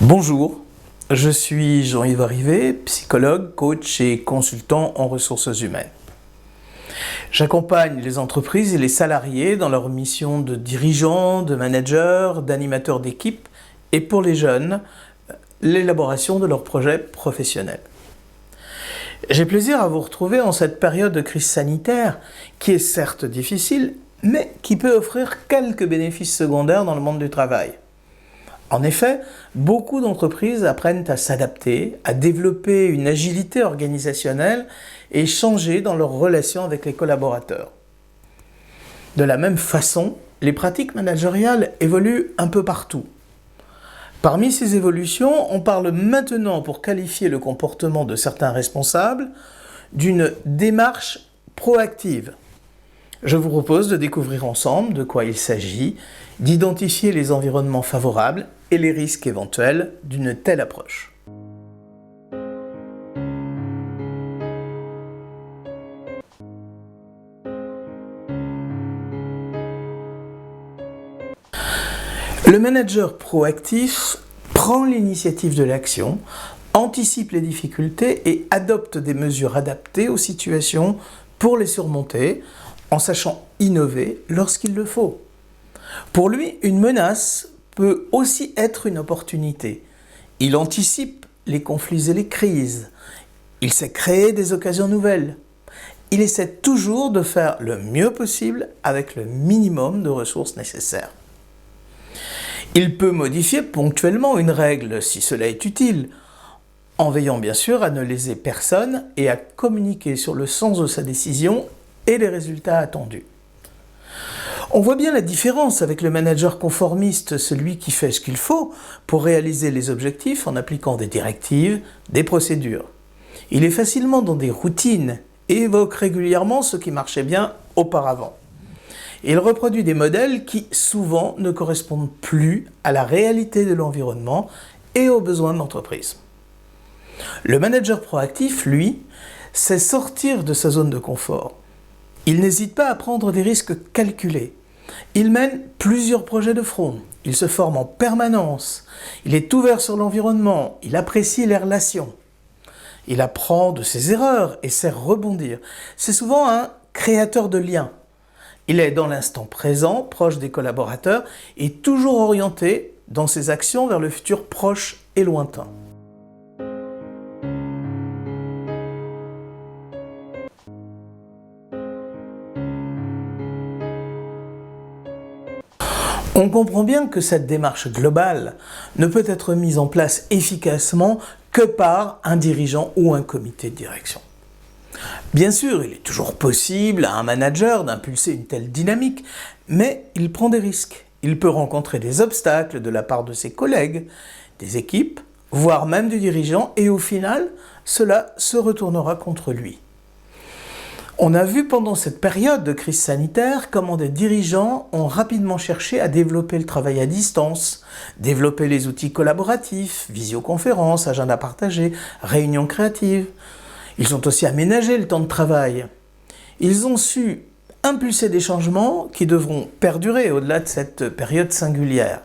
Bonjour, je suis Jean-Yves Arrivé, psychologue, coach et consultant en ressources humaines. J'accompagne les entreprises et les salariés dans leur mission de dirigeants, de managers, d'animateurs d'équipe et pour les jeunes, l'élaboration de leurs projets professionnels. J'ai plaisir à vous retrouver en cette période de crise sanitaire qui est certes difficile, mais qui peut offrir quelques bénéfices secondaires dans le monde du travail. En effet, beaucoup d'entreprises apprennent à s'adapter, à développer une agilité organisationnelle et changer dans leurs relations avec les collaborateurs. De la même façon, les pratiques managériales évoluent un peu partout. Parmi ces évolutions, on parle maintenant, pour qualifier le comportement de certains responsables, d'une démarche proactive. Je vous propose de découvrir ensemble de quoi il s'agit, d'identifier les environnements favorables et les risques éventuels d'une telle approche. Le manager proactif prend l'initiative de l'action, anticipe les difficultés et adopte des mesures adaptées aux situations pour les surmonter, en sachant innover lorsqu'il le faut. Pour lui, une menace peut aussi être une opportunité. Il anticipe les conflits et les crises. Il sait créer des occasions nouvelles. Il essaie toujours de faire le mieux possible avec le minimum de ressources nécessaires. Il peut modifier ponctuellement une règle si cela est utile, en veillant bien sûr à ne léser personne et à communiquer sur le sens de sa décision et les résultats attendus. On voit bien la différence avec le manager conformiste, celui qui fait ce qu'il faut pour réaliser les objectifs en appliquant des directives, des procédures. Il est facilement dans des routines et évoque régulièrement ce qui marchait bien auparavant. Il reproduit des modèles qui, souvent, ne correspondent plus à la réalité de l'environnement et aux besoins de l'entreprise. Le manager proactif, lui, sait sortir de sa zone de confort. Il n'hésite pas à prendre des risques calculés. Il mène plusieurs projets de front. Il se forme en permanence. Il est ouvert sur l'environnement. Il apprécie les relations. Il apprend de ses erreurs et sait rebondir. C'est souvent un créateur de liens. Il est dans l'instant présent, proche des collaborateurs et toujours orienté dans ses actions vers le futur proche et lointain. On comprend bien que cette démarche globale ne peut être mise en place efficacement que par un dirigeant ou un comité de direction. Bien sûr, il est toujours possible à un manager d'impulser une telle dynamique, mais il prend des risques. Il peut rencontrer des obstacles de la part de ses collègues, des équipes, voire même du dirigeant, et au final, cela se retournera contre lui. On a vu pendant cette période de crise sanitaire comment des dirigeants ont rapidement cherché à développer le travail à distance, développer les outils collaboratifs, visioconférences, agendas partagés, réunions créatives. Ils ont aussi aménagé le temps de travail. Ils ont su impulser des changements qui devront perdurer au-delà de cette période singulière.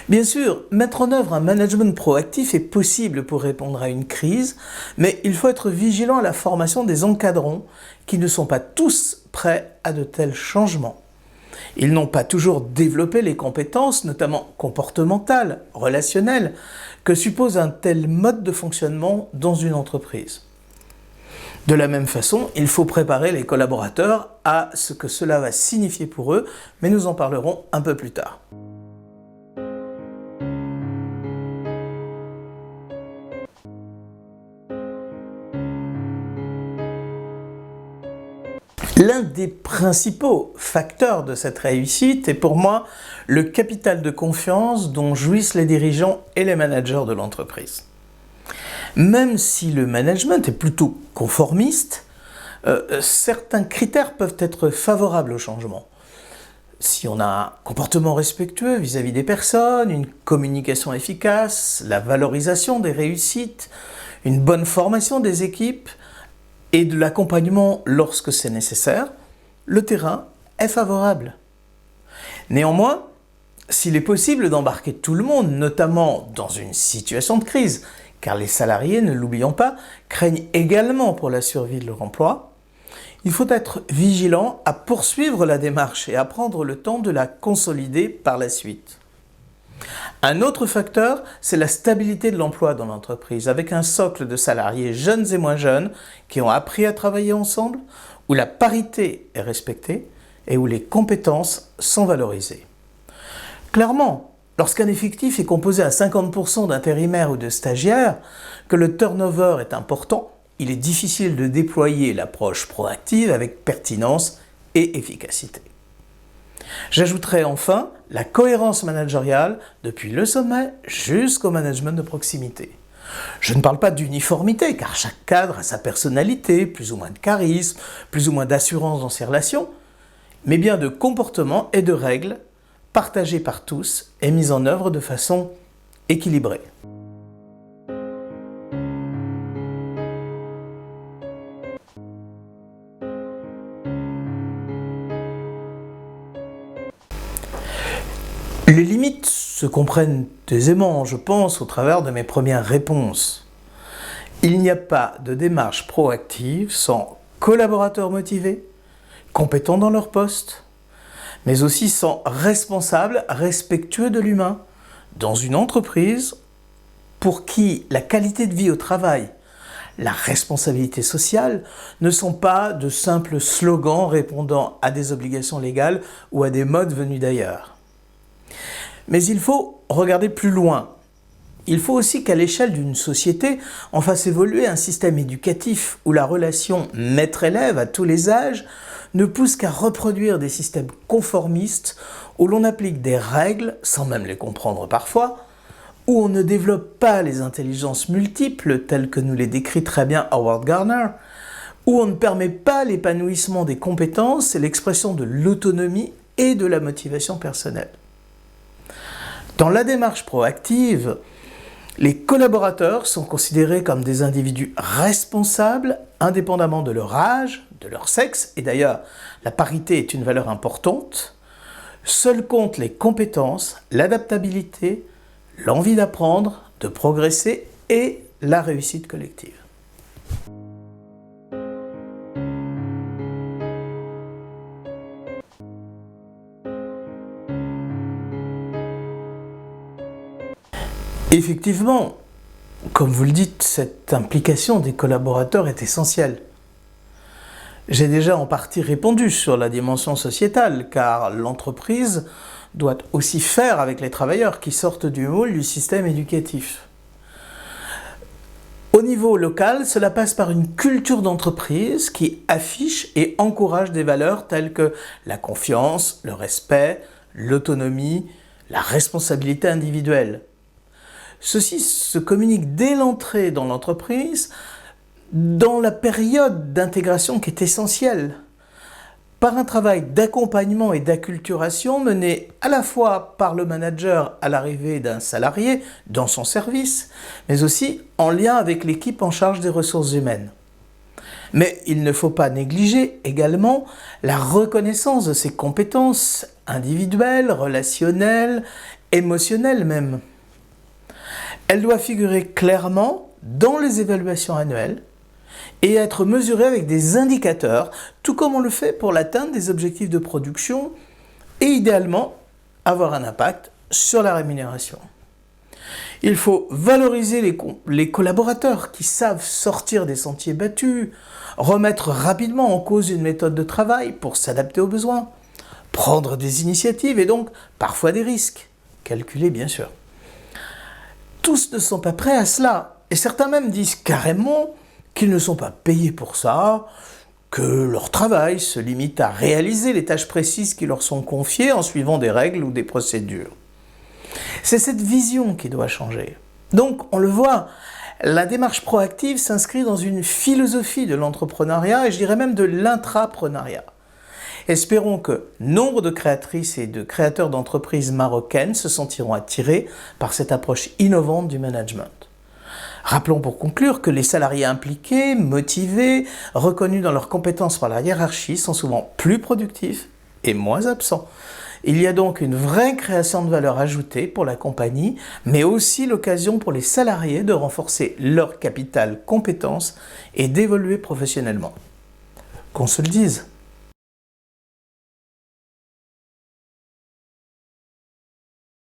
Bien sûr, mettre en œuvre un management proactif est possible pour répondre à une crise, mais il faut être vigilant à la formation des encadrants qui ne sont pas tous prêts à de tels changements. Ils n'ont pas toujours développé les compétences, notamment comportementales, relationnelles, que suppose un tel mode de fonctionnement dans une entreprise. De la même façon, il faut préparer les collaborateurs à ce que cela va signifier pour eux, mais nous en parlerons un peu plus tard. L'un des principaux facteurs de cette réussite est pour moi le capital de confiance dont jouissent les dirigeants et les managers de l'entreprise. Même si le management est plutôt conformiste, certains critères peuvent être favorables au changement. Si on a un comportement respectueux vis-à-vis des personnes, une communication efficace, la valorisation des réussites, une bonne formation des équipes, et de l'accompagnement lorsque c'est nécessaire, le terrain est favorable. Néanmoins, S'il est possible d'embarquer tout le monde, notamment dans une situation de crise, car les salariés, ne l'oublions pas, craignent également pour la survie de leur emploi, il faut être vigilant à poursuivre la démarche et à prendre le temps de la consolider par la suite. Un autre facteur, c'est la stabilité de l'emploi dans l'entreprise, avec un socle de salariés jeunes et moins jeunes qui ont appris à travailler ensemble, où la parité est respectée et où les compétences sont valorisées. Clairement, lorsqu'un effectif est composé à 50% d'intérimaires ou de stagiaires, que le turnover est important, il est difficile de déployer l'approche proactive avec pertinence et efficacité. J'ajouterai enfin la cohérence managériale depuis le sommet jusqu'au management de proximité. Je ne parle pas d'uniformité, car chaque cadre a sa personnalité, plus ou moins de charisme, plus ou moins d'assurance dans ses relations, mais bien de comportements et de règles partagées par tous et mises en œuvre de façon équilibrée. Les limites se comprennent aisément, je pense, au travers de mes premières réponses. Il n'y a pas de démarche proactive sans collaborateurs motivés, compétents dans leur poste, mais aussi sans responsables respectueux de l'humain dans une entreprise pour qui la qualité de vie au travail, la responsabilité sociale ne sont pas de simples slogans répondant à des obligations légales ou à des modes venus d'ailleurs. Mais il faut regarder plus loin. Il faut aussi qu'à l'échelle d'une société, on fasse évoluer un système éducatif où la relation maître-élève à tous les âges ne pousse qu'à reproduire des systèmes conformistes où l'on applique des règles, sans même les comprendre parfois, où on ne développe pas les intelligences multiples telles que nous les décrit très bien Howard Gardner, où on ne permet pas l'épanouissement des compétences et l'expression de l'autonomie et de la motivation personnelle. Dans la démarche proactive, les collaborateurs sont considérés comme des individus responsables indépendamment de leur âge, de leur sexe, et d'ailleurs la parité est une valeur importante. Seuls comptent les compétences, l'adaptabilité, l'envie d'apprendre, de progresser et la réussite collective. Effectivement, comme vous le dites, cette implication des collaborateurs est essentielle. J'ai déjà en partie répondu sur la dimension sociétale, car l'entreprise doit aussi faire avec les travailleurs qui sortent du moule du système éducatif. Au niveau local, cela passe par une culture d'entreprise qui affiche et encourage des valeurs telles que la confiance, le respect, l'autonomie, la responsabilité individuelle. Ceci se communique dès l'entrée dans l'entreprise, dans la période d'intégration qui est essentielle, par un travail d'accompagnement et d'acculturation mené à la fois par le manager à l'arrivée d'un salarié dans son service, mais aussi en lien avec l'équipe en charge des ressources humaines. Mais il ne faut pas négliger également la reconnaissance de ses compétences individuelles, relationnelles, émotionnelles même. Elle doit figurer clairement dans les évaluations annuelles et être mesurée avec des indicateurs, tout comme on le fait pour l'atteinte des objectifs de production et idéalement avoir un impact sur la rémunération. Il faut valoriser les collaborateurs qui savent sortir des sentiers battus, remettre rapidement en cause une méthode de travail pour s'adapter aux besoins, prendre des initiatives et donc parfois des risques, calculés bien sûr. Tous ne sont pas prêts à cela, et certains même disent carrément qu'ils ne sont pas payés pour ça, que leur travail se limite à réaliser les tâches précises qui leur sont confiées en suivant des règles ou des procédures. C'est cette vision qui doit changer. Donc, on le voit, la démarche proactive s'inscrit dans une philosophie de l'entrepreneuriat et je dirais même de l'intrapreneuriat. Espérons que nombre de créatrices et de créateurs d'entreprises marocaines se sentiront attirés par cette approche innovante du management. Rappelons pour conclure que les salariés impliqués, motivés, reconnus dans leurs compétences par la hiérarchie sont souvent plus productifs et moins absents. Il y a donc une vraie création de valeur ajoutée pour la compagnie, mais aussi l'occasion pour les salariés de renforcer leur capital compétences et d'évoluer professionnellement. Qu'on se le dise,